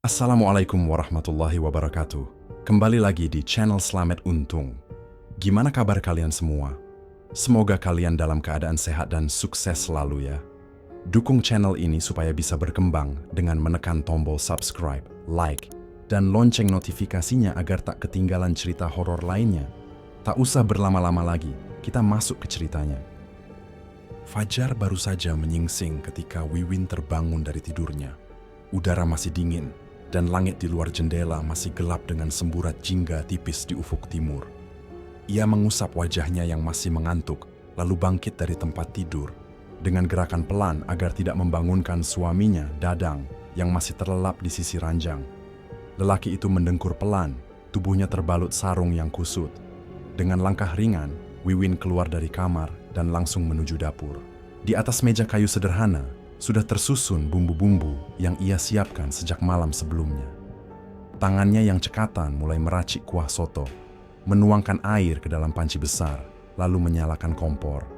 Assalamualaikum warahmatullahi wabarakatuh. Kembali lagi di channel Slamet Untung. Gimana kabar kalian semua? Semoga kalian dalam keadaan sehat dan sukses selalu ya. Dukung channel ini supaya bisa berkembang dengan menekan tombol subscribe, like, dan lonceng notifikasinya agar tak ketinggalan cerita horor lainnya. Tak usah berlama-lama lagi, kita masuk ke ceritanya. Fajar baru saja menyingsing ketika Wiwin terbangun dari tidurnya. Udara masih dingin, dan langit di luar jendela masih gelap dengan semburat jingga tipis di ufuk timur. Ia mengusap wajahnya yang masih mengantuk, lalu bangkit dari tempat tidur, dengan gerakan pelan agar tidak membangunkan suaminya, Dadang, yang masih terlelap di sisi ranjang. Lelaki itu mendengkur pelan, tubuhnya terbalut sarung yang kusut. Dengan langkah ringan, Wiwin keluar dari kamar dan langsung menuju dapur. Di atas meja kayu sederhana, sudah tersusun bumbu-bumbu yang ia siapkan sejak malam sebelumnya. Tangannya yang cekatan mulai meracik kuah soto, menuangkan air ke dalam panci besar, lalu menyalakan kompor.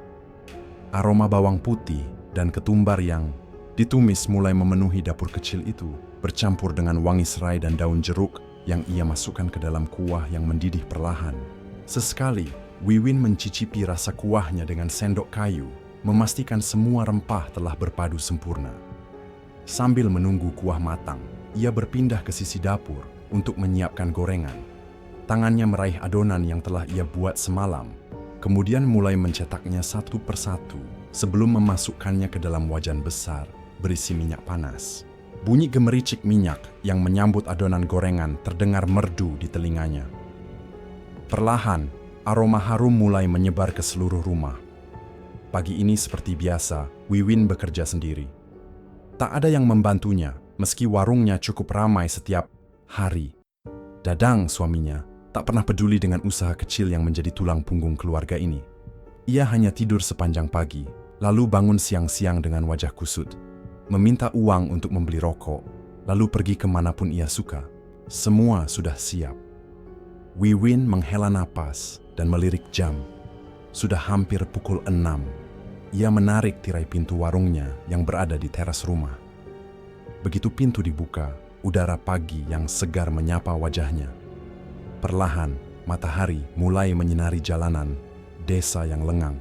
Aroma bawang putih dan ketumbar yang ditumis mulai memenuhi dapur kecil itu, bercampur dengan wangi serai dan daun jeruk yang ia masukkan ke dalam kuah yang mendidih perlahan. Sesekali, Wiwin mencicipi rasa kuahnya dengan sendok kayu, memastikan semua rempah telah berpadu sempurna. Sambil menunggu kuah matang, ia berpindah ke sisi dapur untuk menyiapkan gorengan. Tangannya meraih adonan yang telah ia buat semalam, kemudian mulai mencetaknya satu persatu sebelum memasukkannya ke dalam wajan besar berisi minyak panas. Bunyi gemericik minyak yang menyambut adonan gorengan terdengar merdu di telinganya. Perlahan, aroma harum mulai menyebar ke seluruh rumah. Pagi ini seperti biasa, Wiwin bekerja sendiri. Tak ada yang membantunya, meski warungnya cukup ramai setiap hari. Dadang, suaminya, tak pernah peduli dengan usaha kecil yang menjadi tulang punggung keluarga ini. Ia hanya tidur sepanjang pagi, lalu bangun siang-siang dengan wajah kusut, meminta uang untuk membeli rokok, lalu pergi kemanapun ia suka. Semua sudah siap. Wiwin menghela napas dan melirik jam. Sudah hampir pukul 6. Ia menarik tirai pintu warungnya yang berada di teras rumah. Begitu pintu dibuka, udara pagi yang segar menyapa wajahnya. Perlahan, matahari mulai menyinari jalanan desa yang lengang.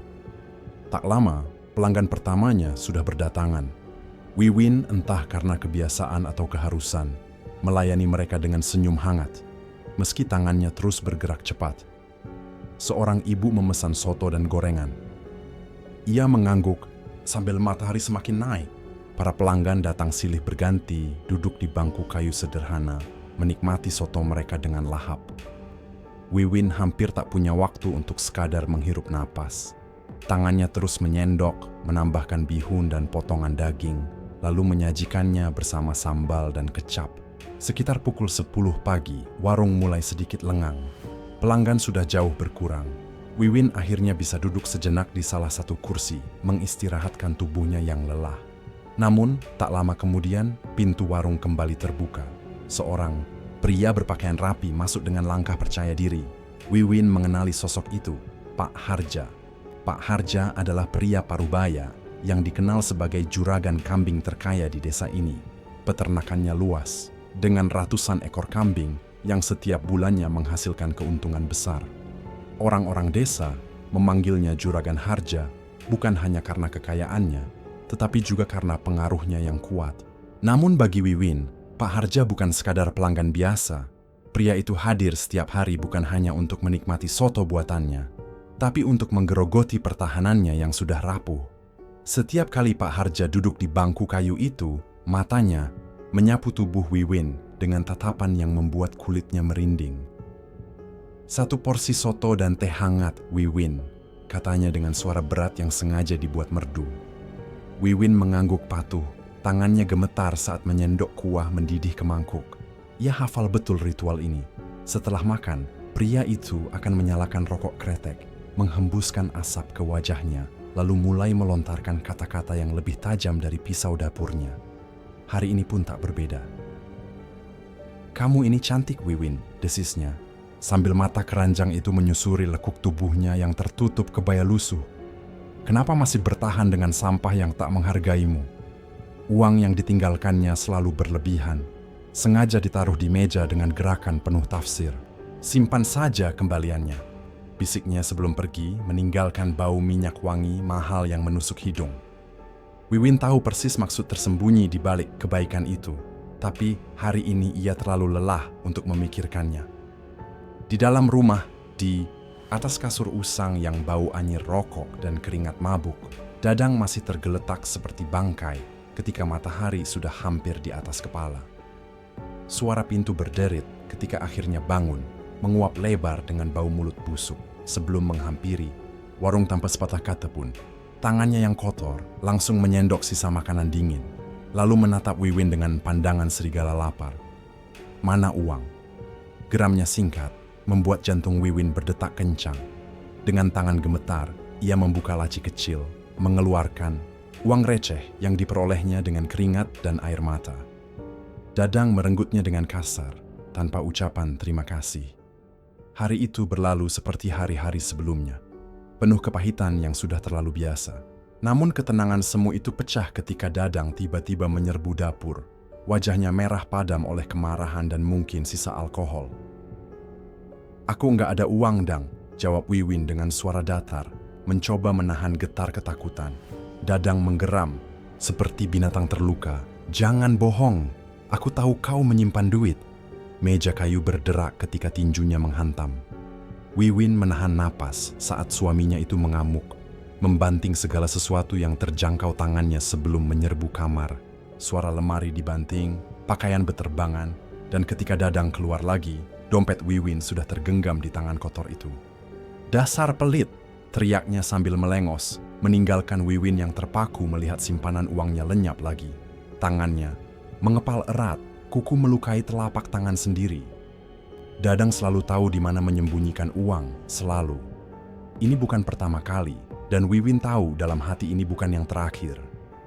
Tak lama, pelanggan pertamanya sudah berdatangan. Wiwin entah karena kebiasaan atau keharusan, melayani mereka dengan senyum hangat, meski tangannya terus bergerak cepat. Seorang ibu memesan soto dan gorengan. Ia mengangguk sambil matahari semakin naik. Para pelanggan datang silih berganti, duduk di bangku kayu sederhana, menikmati soto mereka dengan lahap. Wiwin hampir tak punya waktu untuk sekadar menghirup napas. Tangannya terus menyendok, menambahkan bihun dan potongan daging, lalu menyajikannya bersama sambal dan kecap. Sekitar pukul 10 pagi, warung mulai sedikit lengang. Pelanggan sudah jauh berkurang. Wiwin akhirnya bisa duduk sejenak di salah satu kursi, mengistirahatkan tubuhnya yang lelah. Namun, tak lama kemudian, pintu warung kembali terbuka. Seorang pria berpakaian rapi masuk dengan langkah percaya diri. Wiwin mengenali sosok itu, Pak Harja. Pak Harja adalah pria parubaya yang dikenal sebagai juragan kambing terkaya di desa ini. Peternakannya luas, dengan ratusan ekor kambing yang setiap bulannya menghasilkan keuntungan besar. Orang-orang desa memanggilnya Juragan Harja bukan hanya karena kekayaannya, tetapi juga karena pengaruhnya yang kuat. Namun bagi Wiwin, Pak Harja bukan sekadar pelanggan biasa. Pria itu hadir setiap hari bukan hanya untuk menikmati soto buatannya, tapi untuk menggerogoti pertahanannya yang sudah rapuh. Setiap kali Pak Harja duduk di bangku kayu itu, matanya menyapu tubuh Wiwin dengan tatapan yang membuat kulitnya merinding. "Satu porsi soto dan teh hangat, Wiwin," katanya dengan suara berat yang sengaja dibuat merdu. Wiwin mengangguk patuh, tangannya gemetar saat menyendok kuah mendidih ke mangkuk. Ia hafal betul ritual ini. Setelah makan, pria itu akan menyalakan rokok kretek, menghembuskan asap ke wajahnya, lalu mulai melontarkan kata-kata yang lebih tajam dari pisau dapurnya. Hari ini pun tak berbeda. "Kamu ini cantik, Wiwin," desisnya, sambil mata keranjang itu menyusuri lekuk tubuhnya yang tertutup kebaya lusuh. "Kenapa masih bertahan dengan sampah yang tak menghargaimu? Uang yang ditinggalkannya selalu berlebihan. sengaja ditaruh di meja dengan gerakan penuh tafsir. "Simpan saja kembaliannya," bisiknya sebelum pergi, meninggalkan bau minyak wangi mahal yang menusuk hidung. Wiwin tahu persis maksud tersembunyi di balik kebaikan itu, tapi hari ini ia terlalu lelah untuk memikirkannya. Di dalam rumah, di atas kasur usang yang bau anyir rokok dan keringat mabuk, Dadang masih tergeletak seperti bangkai ketika matahari sudah hampir di atas kepala. Suara pintu berderit ketika akhirnya bangun, menguap lebar dengan bau mulut busuk sebelum menghampiri warung tanpa sepatah kata pun. Tangannya yang kotor langsung menyendok sisa makanan dingin, lalu menatap Wiwin dengan pandangan serigala lapar. "Mana uang?" Geramnya singkat, membuat jantung Wiwin berdetak kencang. Dengan tangan gemetar, ia membuka laci kecil, mengeluarkan uang receh yang diperolehnya dengan keringat dan air mata. Dadang merenggutnya dengan kasar, tanpa ucapan terima kasih. Hari itu berlalu seperti hari-hari sebelumnya, penuh kepahitan yang sudah terlalu biasa. Namun ketenangan semu itu pecah ketika Dadang tiba-tiba menyerbu dapur. Wajahnya merah padam oleh kemarahan dan mungkin sisa alkohol. "Aku nggak ada uang, Dang," jawab Wiwin dengan suara datar, mencoba menahan getar ketakutan. Dadang menggeram, seperti binatang terluka. "Jangan bohong. Aku tahu kau menyimpan duit." Meja kayu berderak ketika tinjunya menghantam. Wiwin menahan napas saat suaminya itu mengamuk, membanting segala sesuatu yang terjangkau tangannya sebelum menyerbu kamar. Suara lemari dibanting, pakaian beterbangan, dan ketika Dadang keluar lagi, dompet Wiwin sudah tergenggam di tangan kotor itu. "Dasar pelit!" teriaknya sambil melengos, meninggalkan Wiwin yang terpaku melihat simpanan uangnya lenyap lagi. Tangannya mengepal erat, kuku melukai telapak tangan sendiri. Dadang selalu tahu di mana menyembunyikan uang, selalu. Ini bukan pertama kali, dan Wiwin tahu dalam hati ini bukan yang terakhir.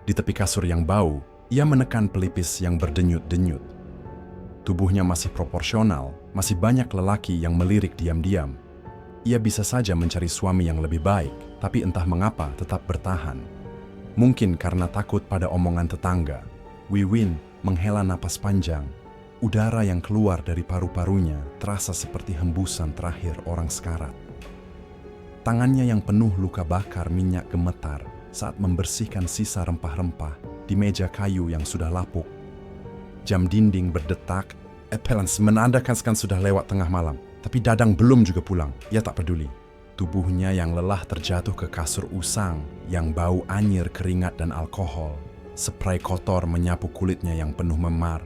Di tepi kasur yang bau, ia menekan pelipis yang berdenyut-denyut. Tubuhnya masih proporsional, masih banyak lelaki yang melirik diam-diam. Ia bisa saja mencari suami yang lebih baik, tapi entah mengapa tetap bertahan. Mungkin karena takut pada omongan tetangga, Wiwin menghela napas panjang. Udara yang keluar dari paru-parunya terasa seperti hembusan terakhir orang sekarat. Tangannya yang penuh luka bakar minyak gemetar saat membersihkan sisa rempah-rempah di meja kayu yang sudah lapuk. Jam dinding berdetak, Epelans menandakan sudah lewat tengah malam. Tapi Dadang belum juga pulang, ia tak peduli. Tubuhnya yang lelah terjatuh ke kasur usang yang bau anyir keringat dan alkohol. Spray kotor menyapu kulitnya yang penuh memar.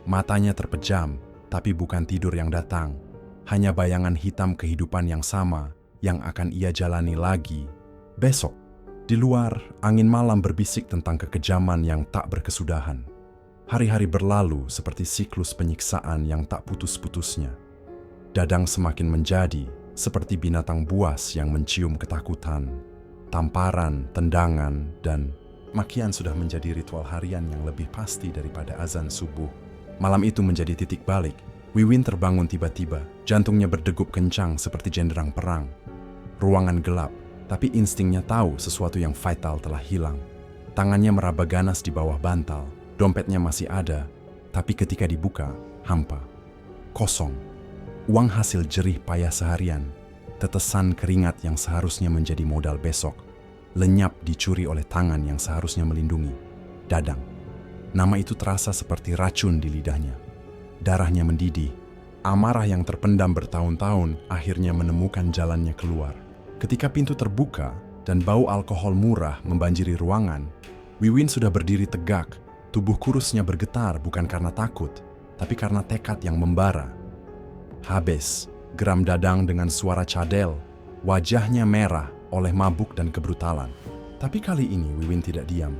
Matanya terpejam, tapi bukan tidur yang datang. Hanya bayangan hitam kehidupan yang sama yang akan ia jalani lagi besok. Di luar, angin malam berbisik tentang kekejaman yang tak berkesudahan. Hari-hari berlalu seperti siklus penyiksaan yang tak putus-putusnya. Dadang semakin menjadi seperti binatang buas yang mencium ketakutan. Tamparan, tendangan, dan makian sudah menjadi ritual harian yang lebih pasti daripada azan subuh. Malam itu menjadi titik balik. Wiwin terbangun tiba-tiba, jantungnya berdegup kencang seperti jenderang perang. Ruangan gelap, tapi instingnya tahu sesuatu yang vital telah hilang. Tangannya meraba ganas di bawah bantal, dompetnya masih ada, tapi ketika dibuka, hampa. Kosong. Uang hasil jerih payah seharian, tetesan keringat yang seharusnya menjadi modal besok, lenyap dicuri oleh tangan yang seharusnya melindungi. Dadang. Nama itu terasa seperti racun di lidahnya. Darahnya mendidih. Amarah yang terpendam bertahun-tahun akhirnya menemukan jalannya keluar. Ketika pintu terbuka dan bau alkohol murah membanjiri ruangan, Wiwin sudah berdiri tegak. Tubuh kurusnya bergetar bukan karena takut, tapi karena tekad yang membara. "Habis," geram Dadang dengan suara cadel. Wajahnya merah oleh mabuk dan kebrutalan. Tapi kali ini Wiwin tidak diam.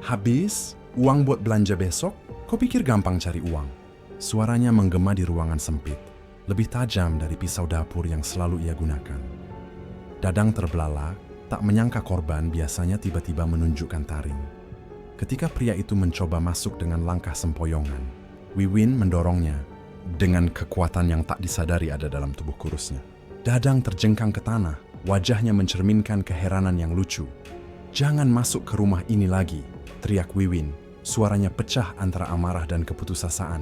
"Habis? Uang buat belanja besok? Kau pikir gampang cari uang?" Suaranya menggema di ruangan sempit, lebih tajam dari pisau dapur yang selalu ia gunakan. Dadang terbelalak, tak menyangka korban biasanya tiba-tiba menunjukkan taring. Ketika pria itu mencoba masuk dengan langkah sempoyongan, Wiwin mendorongnya dengan kekuatan yang tak disadari ada dalam tubuh kurusnya. Dadang terjengkang ke tanah, wajahnya mencerminkan keheranan yang lucu. "Jangan masuk ke rumah ini lagi," teriak Wiwin. Suaranya pecah antara amarah dan keputusasaan.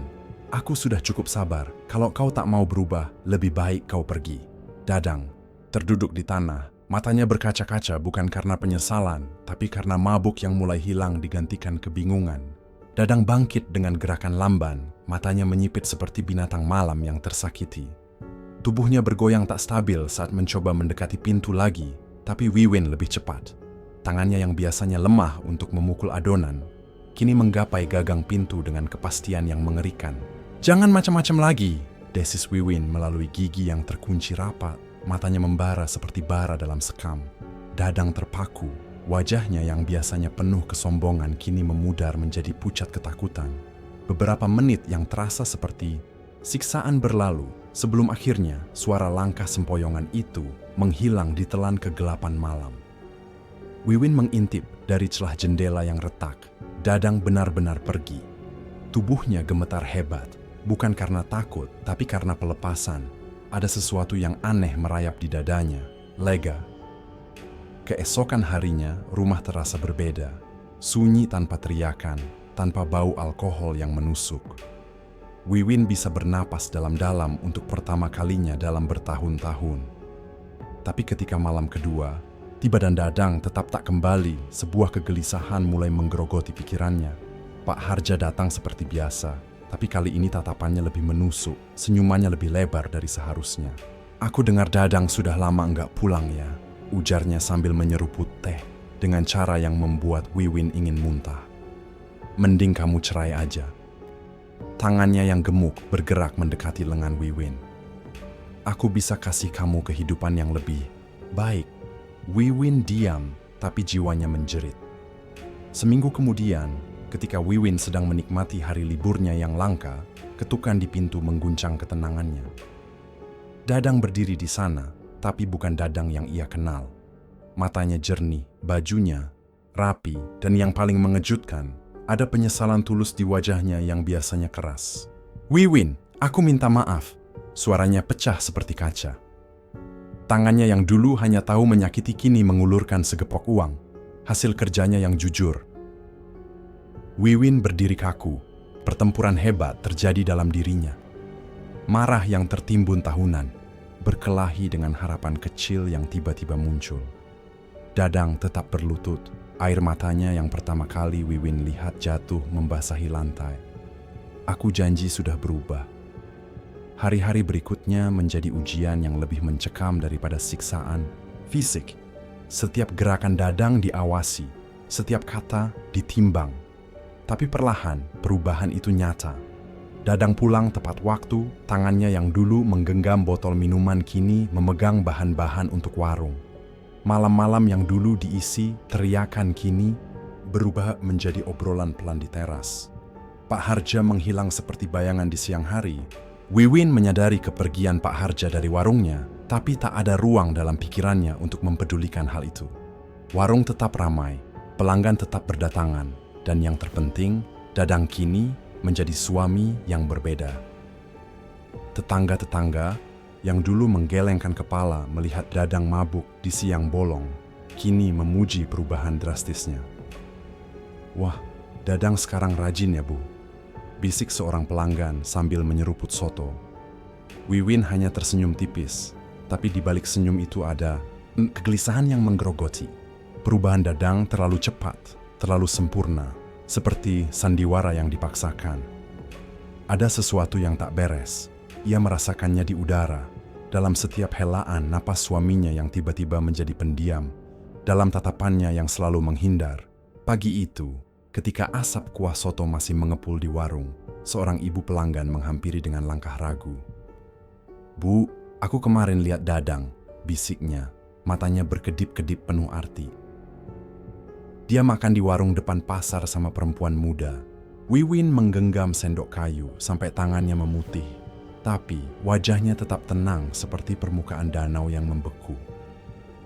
Aku sudah cukup sabar. Kalau kau tak mau berubah, lebih baik kau pergi. Dadang terduduk di tanah, matanya berkaca-kaca bukan karena penyesalan, tapi karena mabuk yang mulai hilang digantikan kebingungan. Dadang bangkit dengan gerakan lamban, matanya menyipit seperti binatang malam yang tersakiti. Tubuhnya bergoyang tak stabil saat mencoba mendekati pintu lagi, tapi Wiwin lebih cepat. Tangannya yang biasanya lemah untuk memukul adonan, kini menggapai gagang pintu dengan kepastian yang mengerikan. "Jangan macam-macam lagi," desis Wiwin melalui gigi yang terkunci rapat. Matanya membara seperti bara dalam sekam. Dadang terpaku, wajahnya yang biasanya penuh kesombongan kini memudar menjadi pucat ketakutan. Beberapa menit yang terasa seperti siksaan berlalu, sebelum akhirnya suara langkah sempoyongan itu menghilang di telan kegelapan malam. Wiwin mengintip dari celah jendela yang retak. Dadang benar-benar pergi. Tubuhnya gemetar hebat, bukan karena takut, tapi karena pelepasan. Ada sesuatu yang aneh merayap di dadanya, lega. Keesokan harinya, rumah terasa berbeda. Sunyi tanpa teriakan, tanpa bau alkohol yang menusuk. Wiwin bisa bernapas dalam-dalam untuk pertama kalinya dalam bertahun-tahun. Tapi ketika malam kedua, tiba dan Dadang tetap tak kembali, sebuah kegelisahan mulai menggerogoti pikirannya. Pak Harja datang seperti biasa. Tapi kali ini tatapannya lebih menusuk, senyumannya lebih lebar dari seharusnya. "Aku dengar Dadang sudah lama enggak pulang ya," ujarnya sambil menyeruput teh dengan cara yang membuat Wiwin ingin muntah. "Mending kamu cerai aja." Tangannya yang gemuk bergerak mendekati lengan Wiwin. "Aku bisa kasih kamu kehidupan yang lebih baik." Wiwin diam, tapi jiwanya menjerit. Seminggu kemudian, ketika Wiwin sedang menikmati hari liburnya yang langka, ketukan di pintu mengguncang ketenangannya. Dadang berdiri di sana, tapi bukan Dadang yang ia kenal. Matanya jernih, bajunya rapi, dan yang paling mengejutkan, ada penyesalan tulus di wajahnya yang biasanya keras. "Wiwin, aku minta maaf." Suaranya pecah seperti kaca. Tangannya yang dulu hanya tahu menyakiti kini mengulurkan segepok uang, hasil kerjanya yang jujur. Wiwin berdiri kaku. Pertempuran hebat terjadi dalam dirinya. Marah yang tertimbun tahunan, berkelahi dengan harapan kecil yang tiba-tiba muncul. Dadang tetap berlutut, air matanya yang pertama kali Wiwin lihat jatuh membasahi lantai. "Aku janji sudah berubah." Hari-hari berikutnya menjadi ujian yang lebih mencekam daripada siksaan fisik. Setiap gerakan Dadang diawasi, setiap kata ditimbang. Tapi perlahan, perubahan itu nyata. Dadang pulang tepat waktu, tangannya yang dulu menggenggam botol minuman kini memegang bahan-bahan untuk warung. Malam-malam yang dulu diisi teriakan kini berubah menjadi obrolan pelan di teras. Pak Harja menghilang seperti bayangan di siang hari. Wiwin menyadari kepergian Pak Harja dari warungnya, tapi tak ada ruang dalam pikirannya untuk mempedulikan hal itu. Warung tetap ramai, pelanggan tetap berdatangan. Dan yang terpenting, Dadang kini menjadi suami yang berbeda. Tetangga-tetangga yang dulu menggelengkan kepala melihat Dadang mabuk di siang bolong, kini memuji perubahan drastisnya. "Wah, Dadang sekarang rajin ya, Bu," bisik seorang pelanggan sambil menyeruput soto. Wiwin hanya tersenyum tipis, tapi di balik senyum itu ada kegelisahan yang menggerogoti. Perubahan Dadang terlalu cepat, terlalu sempurna, seperti sandiwara yang dipaksakan. Ada sesuatu yang tak beres. Ia merasakannya di udara, dalam setiap helaan napas suaminya yang tiba-tiba menjadi pendiam, dalam tatapannya yang selalu menghindar. Pagi itu, ketika asap kuah soto masih mengepul di warung, seorang ibu pelanggan menghampiri dengan langkah ragu. "Bu, aku kemarin lihat Dadang," bisiknya, matanya berkedip-kedip penuh arti. "Dia makan di warung depan pasar sama perempuan muda." Wiwin menggenggam sendok kayu sampai tangannya memutih, tapi wajahnya tetap tenang seperti permukaan danau yang membeku.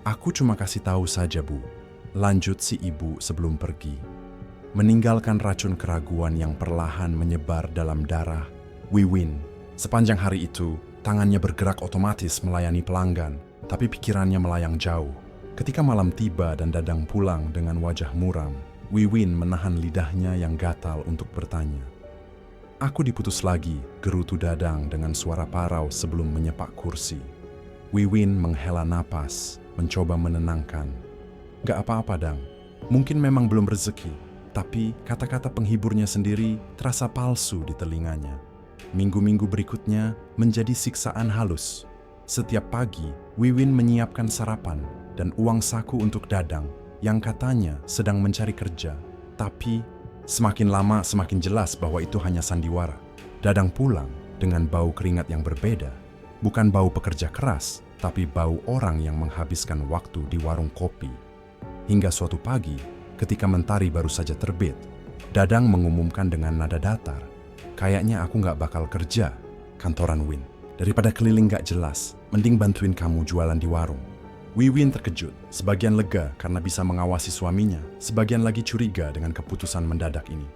"Aku cuma kasih tahu saja, Bu," lanjut si ibu sebelum pergi, meninggalkan racun keraguan yang perlahan menyebar dalam darah Wiwin. Sepanjang hari itu, tangannya bergerak otomatis melayani pelanggan, tapi pikirannya melayang jauh. Ketika malam tiba dan Dadang pulang dengan wajah muram, Wiwin menahan lidahnya yang gatal untuk bertanya. Aku diputus lagi, gerutu Dadang dengan suara parau sebelum menyepak kursi. Wiwin menghela napas, mencoba menenangkan. Gak apa-apa, Dang. Mungkin memang belum rezeki, tapi kata-kata penghiburnya sendiri terasa palsu di telinganya. Minggu-minggu berikutnya menjadi siksaan halus. Setiap pagi, Wiwin menyiapkan sarapan dan uang saku untuk Dadang yang katanya sedang mencari kerja. Tapi semakin lama semakin jelas bahwa itu hanya sandiwara. Dadang pulang dengan bau keringat yang berbeda. Bukan bau pekerja keras, tapi bau orang yang menghabiskan waktu di warung kopi. Hingga suatu pagi, ketika mentari baru saja terbit, Dadang mengumumkan dengan nada datar, "Kayaknya aku nggak bakal kerja, kantoran Win. Daripada keliling nggak jelas, mending bantuin kamu jualan di warung." Wiwin terkejut, sebagian lega karena bisa mengawasi suaminya, sebagian lagi curiga dengan keputusan mendadak ini.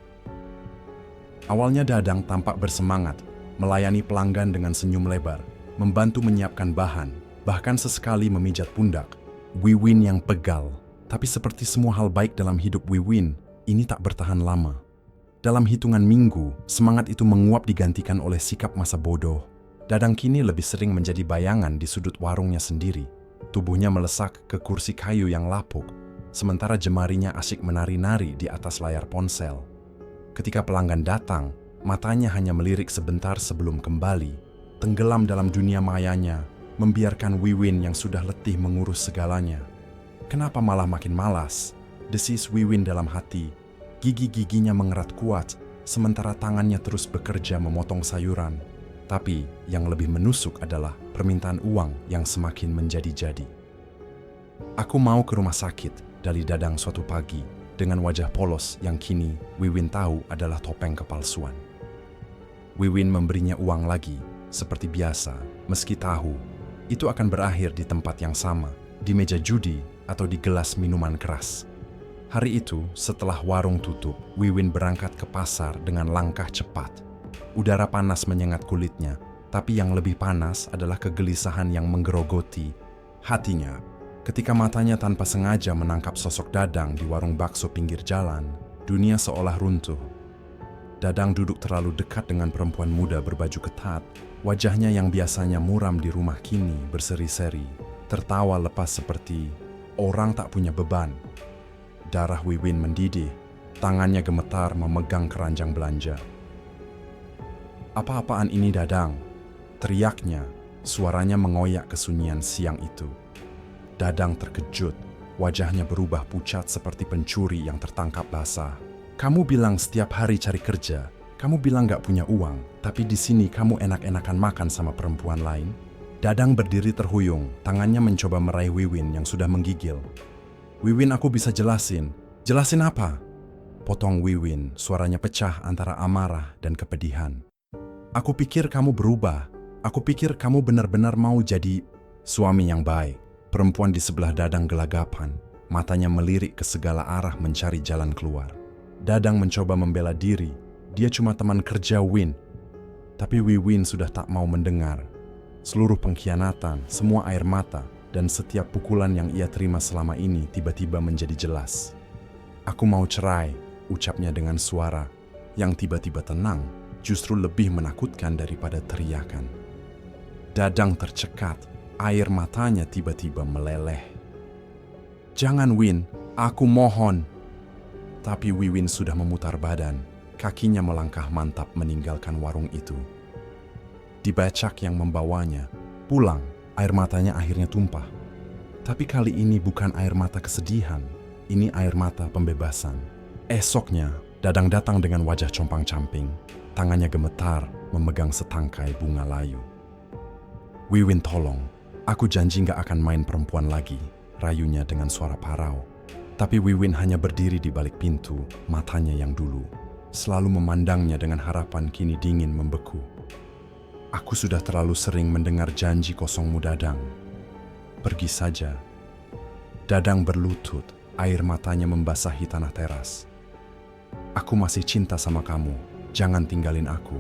Awalnya Dadang tampak bersemangat, melayani pelanggan dengan senyum lebar, membantu menyiapkan bahan, bahkan sesekali memijat pundak. Wiwin yang pegal, tapi seperti semua hal baik dalam hidup Wiwin, ini tak bertahan lama. Dalam hitungan minggu, semangat itu menguap digantikan oleh sikap masa bodoh. Dadang kini lebih sering menjadi bayangan di sudut warungnya sendiri. Tubuhnya melesak ke kursi kayu yang lapuk, sementara jemarinya asyik menari-nari di atas layar ponsel. Ketika pelanggan datang, matanya hanya melirik sebentar sebelum kembali, tenggelam dalam dunia mayanya, membiarkan Wiwin yang sudah letih mengurus segalanya. Kenapa malah makin malas? Desis Wiwin dalam hati. Gigi-giginya mengerat kuat, sementara tangannya terus bekerja memotong sayuran. Tapi yang lebih menusuk adalah permintaan uang yang semakin menjadi-jadi. "Aku mau ke rumah sakit," dari Dadang suatu pagi, dengan wajah polos yang kini Wiwin tahu adalah topeng kepalsuan. Wiwin memberinya uang lagi, seperti biasa, meski tahu itu akan berakhir di tempat yang sama, di meja judi atau di gelas minuman keras. Hari itu, setelah warung tutup, Wiwin berangkat ke pasar dengan langkah cepat. Udara panas menyengat kulitnya, tapi yang lebih panas adalah kegelisahan yang menggerogoti hatinya. Ketika matanya tanpa sengaja menangkap sosok Dadang di warung bakso pinggir jalan, dunia seolah runtuh. Dadang duduk terlalu dekat dengan perempuan muda berbaju ketat, wajahnya yang biasanya muram di rumah kini berseri-seri, tertawa lepas seperti orang tak punya beban. Darah Wiwin mendidih, tangannya gemetar memegang keranjang belanja. "Apa-apaan ini, Dadang?" teriaknya, suaranya mengoyak kesunyian siang itu. Dadang terkejut, wajahnya berubah pucat seperti pencuri yang tertangkap basah. "Kamu bilang setiap hari cari kerja, kamu bilang gak punya uang, tapi di sini kamu enak-enakan makan sama perempuan lain?" Dadang berdiri terhuyung, tangannya mencoba meraih Wiwin yang sudah menggigil. "Wiwin, aku bisa jelasin." "Jelasin apa?" potong Wiwin, suaranya pecah antara amarah dan kepedihan. "Aku pikir kamu berubah. Aku pikir kamu benar-benar mau jadi suami yang baik." Perempuan di sebelah Dadang gelagapan, matanya melirik ke segala arah mencari jalan keluar. Dadang mencoba membela diri, dia cuma teman kerja Win. Tapi Wiwin sudah tak mau mendengar. Seluruh pengkhianatan, semua air mata, dan setiap pukulan yang ia terima selama ini tiba-tiba menjadi jelas. "Aku mau cerai," ucapnya dengan suara yang tiba-tiba tenang, justru lebih menakutkan daripada teriakan. Dadang tercekat, air matanya tiba-tiba meleleh. "Jangan, Win, aku mohon." Tapi Wiwin sudah memutar badan, kakinya melangkah mantap meninggalkan warung itu. Di becak yang membawanya pulang, air matanya akhirnya tumpah. Tapi kali ini bukan air mata kesedihan, ini air mata pembebasan. Esoknya, Dadang datang dengan wajah compang-camping, tangannya gemetar memegang setangkai bunga layu. "Wiwin, tolong, aku janji gak akan main perempuan lagi," rayunya dengan suara parau. Tapi Wiwin hanya berdiri di balik pintu, matanya yang dulu selalu memandangnya dengan harapan kini dingin membeku. "Aku sudah terlalu sering mendengar janji kosongmu, Dadang. Pergi saja." Dadang berlutut, air matanya membasahi tanah teras. "Aku masih cinta sama kamu, jangan tinggalin aku."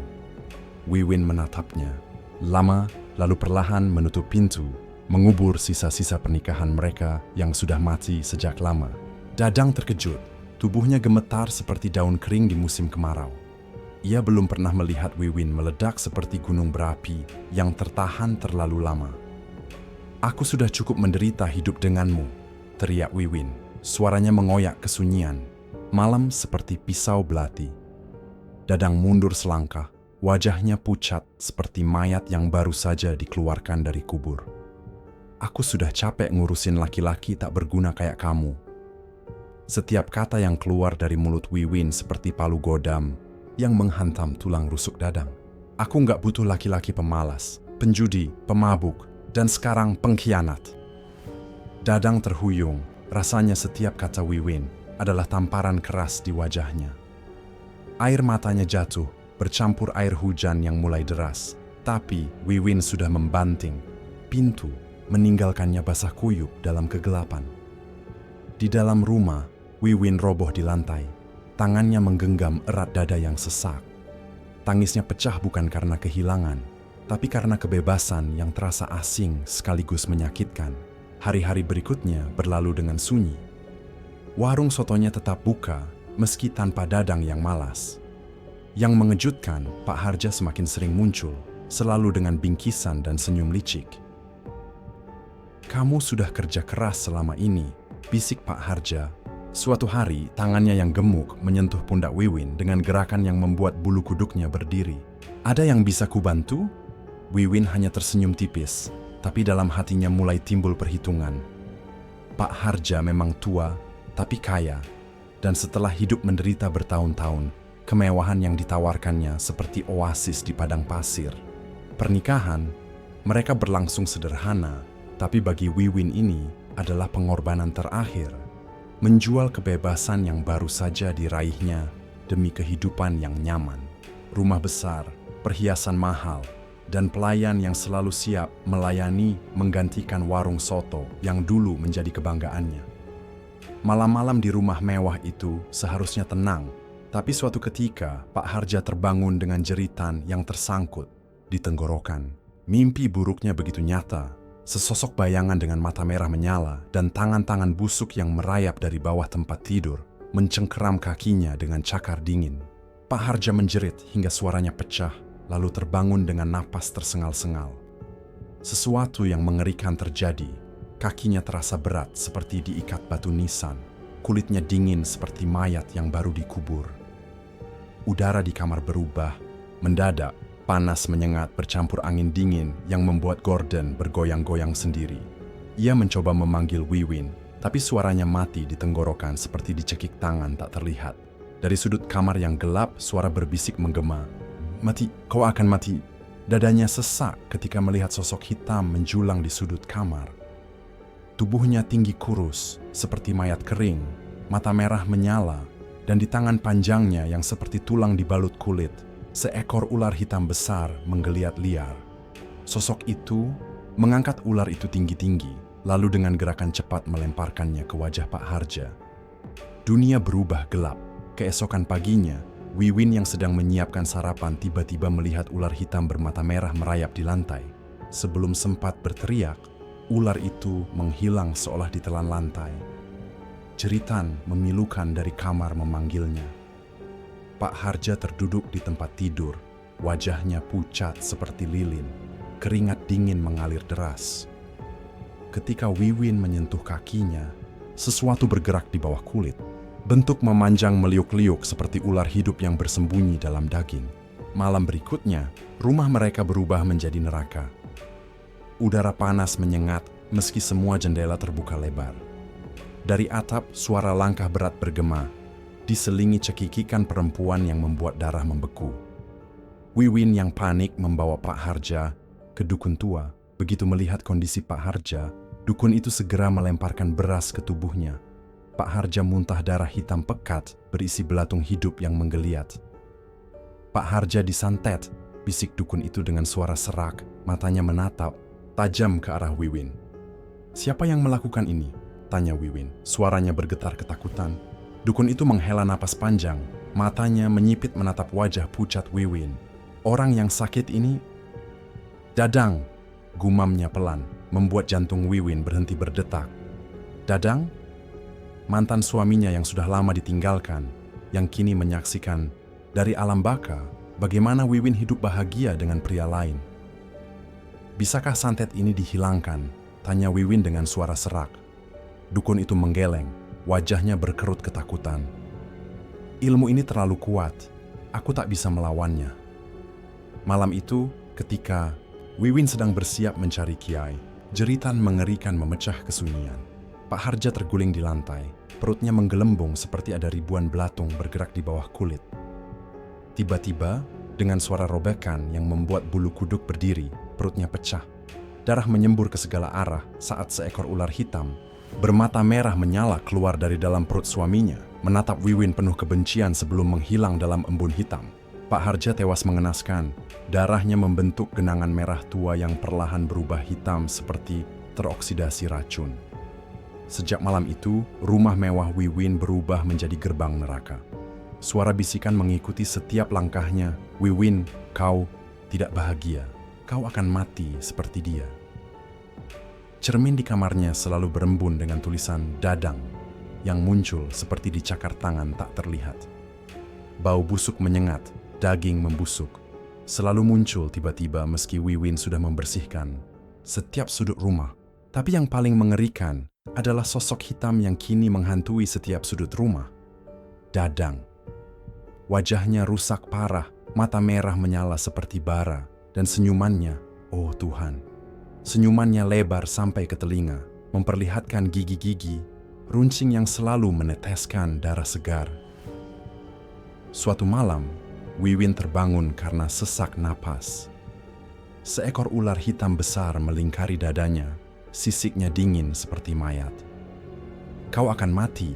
Wiwin menatapnya, lama lalu perlahan menutup pintu, mengubur sisa-sisa pernikahan mereka yang sudah mati sejak lama. Dadang terkejut, tubuhnya gemetar seperti daun kering di musim kemarau. Ia belum pernah melihat Wiwin meledak seperti gunung berapi yang tertahan terlalu lama. "Aku sudah cukup menderita hidup denganmu," teriak Wiwin. Suaranya mengoyak kesunyian, malam seperti pisau belati. Dadang mundur selangkah, wajahnya pucat seperti mayat yang baru saja dikeluarkan dari kubur. "Aku sudah capek ngurusin laki-laki tak berguna kayak kamu." Setiap kata yang keluar dari mulut Wiwin seperti palu godam yang menghantam tulang rusuk Dadang. "Aku nggak butuh laki-laki pemalas, penjudi, pemabuk, dan sekarang pengkhianat." Dadang terhuyung, rasanya setiap kata Wiwin adalah tamparan keras di wajahnya. Air matanya jatuh, bercampur air hujan yang mulai deras. Tapi Wiwin sudah membanting pintu, meninggalkannya basah kuyup dalam kegelapan. Di dalam rumah, Wiwin roboh di lantai. Tangannya menggenggam erat dada yang sesak. Tangisnya pecah bukan karena kehilangan, tapi karena kebebasan yang terasa asing sekaligus menyakitkan. Hari-hari berikutnya berlalu dengan sunyi. Warung sotonya tetap buka, meski tanpa Dadang yang malas. Yang mengejutkan, Pak Harja semakin sering muncul, selalu dengan bingkisan dan senyum licik. "Kamu sudah kerja keras selama ini," bisik Pak Harja. Suatu hari, tangannya yang gemuk menyentuh pundak Wiwin dengan gerakan yang membuat bulu kuduknya berdiri. "Ada yang bisa kubantu?" Wiwin hanya tersenyum tipis, tapi dalam hatinya mulai timbul perhitungan. Pak Harja memang tua, tapi kaya. Dan setelah hidup menderita bertahun-tahun, kemewahan yang ditawarkannya seperti oasis di padang pasir. Pernikahan, mereka berlangsung sederhana, tapi bagi Wiwin ini adalah pengorbanan terakhir. Menjual kebebasan yang baru saja diraihnya demi kehidupan yang nyaman. Rumah besar, perhiasan mahal, dan pelayan yang selalu siap melayani menggantikan warung soto yang dulu menjadi kebanggaannya. Malam-malam di rumah mewah itu seharusnya tenang, tapi suatu ketika Pak Harja terbangun dengan jeritan yang tersangkut di tenggorokan. Mimpi buruknya begitu nyata. Sesosok bayangan dengan mata merah menyala dan tangan-tangan busuk yang merayap dari bawah tempat tidur mencengkeram kakinya dengan cakar dingin. Pak Harja menjerit hingga suaranya pecah, lalu terbangun dengan napas tersengal-sengal. Sesuatu yang mengerikan terjadi. Kakinya terasa berat seperti diikat batu nisan. Kulitnya dingin seperti mayat yang baru dikubur. Udara di kamar berubah. Mendadak, panas menyengat bercampur angin dingin yang membuat Gordon bergoyang-goyang sendiri. Ia mencoba memanggil Wiwin, tapi suaranya mati di tenggorokan seperti dicekik tangan tak terlihat. Dari sudut kamar yang gelap, suara berbisik menggema. "Mati, kau akan mati." Dadanya sesak ketika melihat sosok hitam menjulang di sudut kamar. Tubuhnya tinggi kurus, seperti mayat kering, mata merah menyala, dan di tangan panjangnya yang seperti tulang dibalut kulit, seekor ular hitam besar menggeliat liar. Sosok itu mengangkat ular itu tinggi-tinggi, lalu dengan gerakan cepat melemparkannya ke wajah Pak Harja. Dunia berubah gelap. Keesokan paginya, Wiwin yang sedang menyiapkan sarapan tiba-tiba melihat ular hitam bermata merah merayap di lantai. Sebelum sempat berteriak, ular itu menghilang seolah ditelan lantai. Jeritan memilukan dari kamar memanggilnya. Pak Harja terduduk di tempat tidur, wajahnya pucat seperti lilin, keringat dingin mengalir deras. Ketika Wiwin menyentuh kakinya, sesuatu bergerak di bawah kulit. Bentuk memanjang meliuk-liuk seperti ular hidup yang bersembunyi dalam daging. Malam berikutnya, rumah mereka berubah menjadi neraka. Udara panas menyengat meski semua jendela terbuka lebar. Dari atap, suara langkah berat bergema, diselingi cekikikan perempuan yang membuat darah membeku. Wiwin yang panik membawa Pak Harja ke dukun tua. Begitu melihat kondisi Pak Harja, dukun itu segera melemparkan beras ke tubuhnya. Pak Harja muntah darah hitam pekat berisi belatung hidup yang menggeliat. "Pak Harja disantet," bisik dukun itu dengan suara serak, matanya menatap tajam ke arah Wiwin. "Siapa yang melakukan ini?" tanya Wiwin. Suaranya bergetar ketakutan. Dukun itu menghela napas panjang, matanya menyipit menatap wajah pucat Wiwin. "Orang yang sakit ini..." "Dadang," gumamnya pelan, membuat jantung Wiwin berhenti berdetak. Dadang? Mantan suaminya yang sudah lama ditinggalkan, yang kini menyaksikan Dari alam baka, bagaimana Wiwin hidup bahagia dengan pria lain? Bisakah santet ini dihilangkan? Tanya Wiwin dengan suara serak. Dukun itu menggeleng, wajahnya berkerut ketakutan. Ilmu ini terlalu kuat, aku tak bisa melawannya. Malam itu, ketika Wiwin sedang bersiap mencari kiai, jeritan mengerikan memecah kesunyian. Pak Harja terguling di lantai, perutnya menggelembung seperti ada ribuan belatung bergerak di bawah kulit. Tiba-tiba, dengan suara robekan yang membuat bulu kuduk berdiri, perutnya pecah. Darah menyembur ke segala arah saat seekor ular hitam bermata merah menyala keluar dari dalam perut suaminya, menatap Wiwin penuh kebencian sebelum menghilang dalam embun hitam. Pak Harja tewas mengenaskan, darahnya membentuk genangan merah tua yang perlahan berubah hitam seperti teroksidasi racun. Sejak malam itu, rumah mewah Wiwin berubah menjadi gerbang neraka. Suara bisikan mengikuti setiap langkahnya, "Wiwin, kau tidak bahagia. Kau akan mati seperti dia." Cermin di kamarnya selalu berembun dengan tulisan Dadang yang muncul seperti dicakar tangan tak terlihat. Bau busuk menyengat, daging membusuk. Selalu muncul tiba-tiba meski Wiwin sudah membersihkan setiap sudut rumah. Tapi yang paling mengerikan adalah sosok hitam yang kini menghantui setiap sudut rumah. Dadang. Wajahnya rusak parah, mata merah menyala seperti bara, dan senyumannya, oh Tuhan. Senyumannya lebar sampai ke telinga, memperlihatkan gigi-gigi, runcing yang selalu meneteskan darah segar. Suatu malam, Wiwin terbangun karena sesak napas. Seekor ular hitam besar melingkari dadanya, sisiknya dingin seperti mayat. "Kau akan mati,"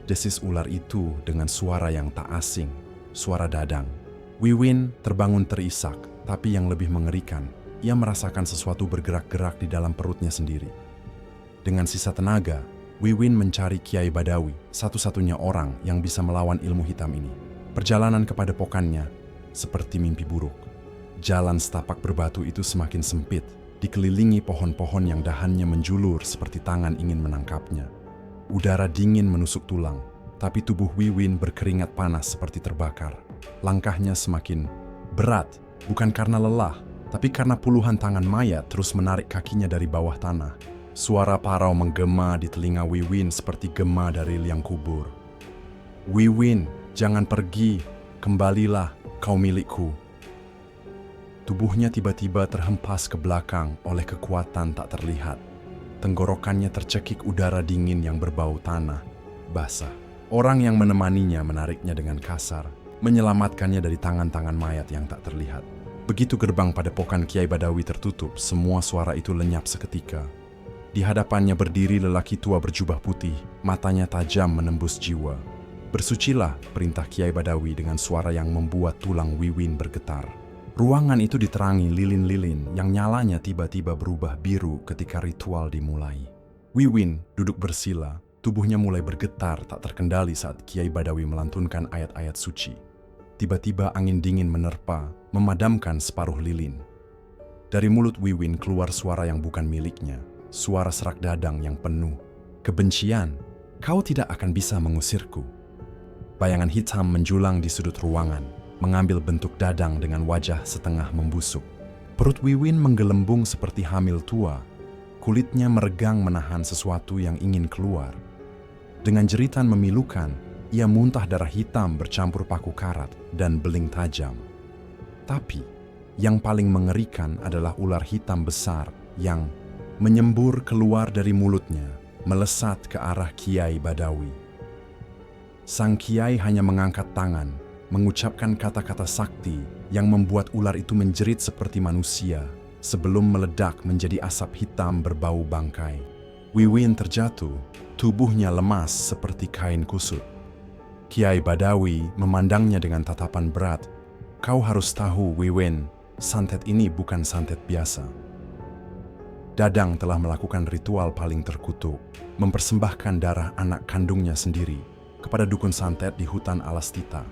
desis ular itu dengan suara yang tak asing, suara Dadang. Wiwin terbangun terisak, tapi yang lebih mengerikan, ia merasakan sesuatu bergerak-gerak di dalam perutnya sendiri. Dengan sisa tenaga, Wiwin mencari Kiai Badawi, satu-satunya orang yang bisa melawan ilmu hitam ini. Perjalanan ke padepokannya seperti mimpi buruk. Jalan setapak berbatu itu semakin sempit, dikelilingi pohon-pohon yang dahannya menjulur seperti tangan ingin menangkapnya. Udara dingin menusuk tulang, tapi tubuh Wiwin berkeringat panas seperti terbakar. Langkahnya semakin berat, bukan karena lelah, tapi karena puluhan tangan mayat terus menarik kakinya dari bawah tanah. Suara parau menggema di telinga Wiwin seperti gema dari liang kubur. "Wiwin, jangan pergi, kembalilah, kau milikku." Tubuhnya tiba-tiba terhempas ke belakang oleh kekuatan tak terlihat. Tenggorokannya tercekik udara dingin yang berbau tanah, basah. Orang yang menemaninya menariknya dengan kasar, menyelamatkannya dari tangan-tangan mayat yang tak terlihat. Begitu gerbang padepokan Kiai Badawi tertutup, semua suara itu lenyap seketika. Di hadapannya berdiri lelaki tua berjubah putih, matanya tajam menembus jiwa. "Bersucilah," perintah Kiai Badawi dengan suara yang membuat tulang Wiwin bergetar. Ruangan itu diterangi lilin-lilin yang nyalanya tiba-tiba berubah biru ketika ritual dimulai. Wiwin duduk bersila, tubuhnya mulai bergetar tak terkendali saat Kiai Badawi melantunkan ayat-ayat suci. Tiba-tiba angin dingin menerpa, memadamkan separuh lilin. Dari mulut Wiwin keluar suara yang bukan miliknya, suara serak Dadang yang penuh kebencian. "Kau tidak akan bisa mengusirku." Bayangan hitam menjulang di sudut ruangan, mengambil bentuk Dadang dengan wajah setengah membusuk. Perut Wiwin menggelembung seperti hamil tua, kulitnya meregang menahan sesuatu yang ingin keluar. Dengan jeritan memilukan, ia muntah darah hitam bercampur paku karat dan beling tajam. Tapi, yang paling mengerikan adalah ular hitam besar yang menyembur keluar dari mulutnya, melesat ke arah Kiai Badawi. Sang Kiai hanya mengangkat tangan, mengucapkan kata-kata sakti yang membuat ular itu menjerit seperti manusia, sebelum meledak menjadi asap hitam berbau bangkai. Wiwin terjatuh, tubuhnya lemas seperti kain kusut. Kiai Badawi memandangnya dengan tatapan berat. "Kau harus tahu, Wiwin, santet ini bukan santet biasa. Dadang telah melakukan ritual paling terkutuk, mempersembahkan darah anak kandungnya sendiri kepada dukun santet di hutan Alastita.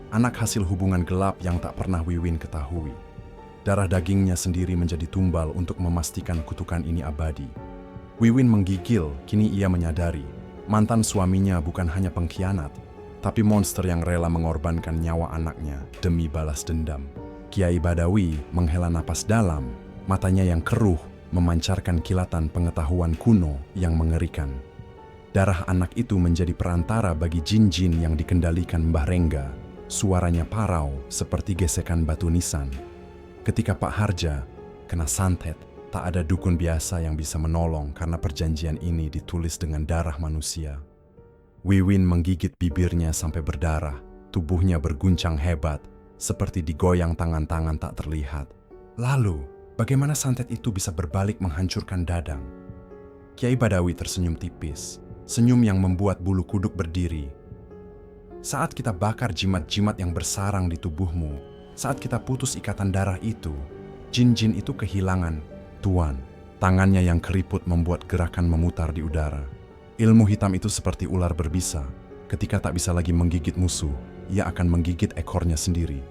Anak hasil hubungan gelap yang tak pernah Wiwin ketahui. Darah dagingnya sendiri menjadi tumbal untuk memastikan kutukan ini abadi." Wiwin menggigil, kini ia menyadari mantan suaminya bukan hanya pengkhianat, tapi monster yang rela mengorbankan nyawa anaknya demi balas dendam. Kiai Badawi menghela napas dalam, matanya yang keruh memancarkan kilatan pengetahuan kuno yang mengerikan. Darah anak itu menjadi perantara bagi jin-jin yang dikendalikan Mbah Rengga. Suaranya parau seperti gesekan batu nisan. Ketika Pak Harja kena santet, tak ada dukun biasa yang bisa menolong karena perjanjian ini ditulis dengan darah manusia. Wiwin menggigit bibirnya sampai berdarah, tubuhnya berguncang hebat, seperti digoyang tangan-tangan tak terlihat. Lalu, bagaimana santet itu bisa berbalik menghancurkan Dadang? Kiai Badawi tersenyum tipis, senyum yang membuat bulu kuduk berdiri. Saat kita bakar jimat-jimat yang bersarang di tubuhmu, saat kita putus ikatan darah itu, jin-jin itu kehilangan tuan. Tangannya yang keriput membuat gerakan memutar di udara. Ilmu hitam itu seperti ular berbisa. Ketika tak bisa lagi menggigit musuh, ia akan menggigit ekornya sendiri.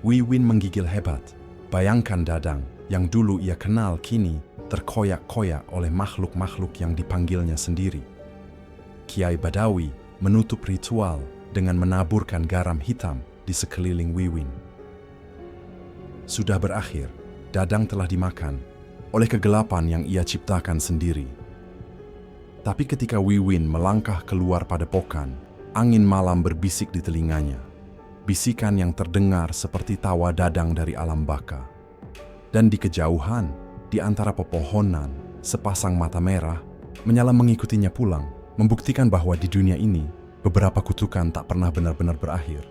Wiwin menggigil hebat. Bayangkan Dadang, yang dulu ia kenal kini terkoyak-koyak oleh makhluk-makhluk yang dipanggilnya sendiri. Kiai Badawi menutup ritual dengan menaburkan garam hitam di sekeliling Wiwin. Sudah berakhir, Dadang telah dimakan oleh kegelapan yang ia ciptakan sendiri. Tapi ketika Wiwin melangkah keluar padepokan, angin malam berbisik di telinganya. Bisikan yang terdengar seperti tawa Dadang dari alam baka. Dan di kejauhan, di antara pepohonan, sepasang mata merah menyala mengikutinya pulang, membuktikan bahwa di dunia ini, beberapa kutukan tak pernah benar-benar berakhir.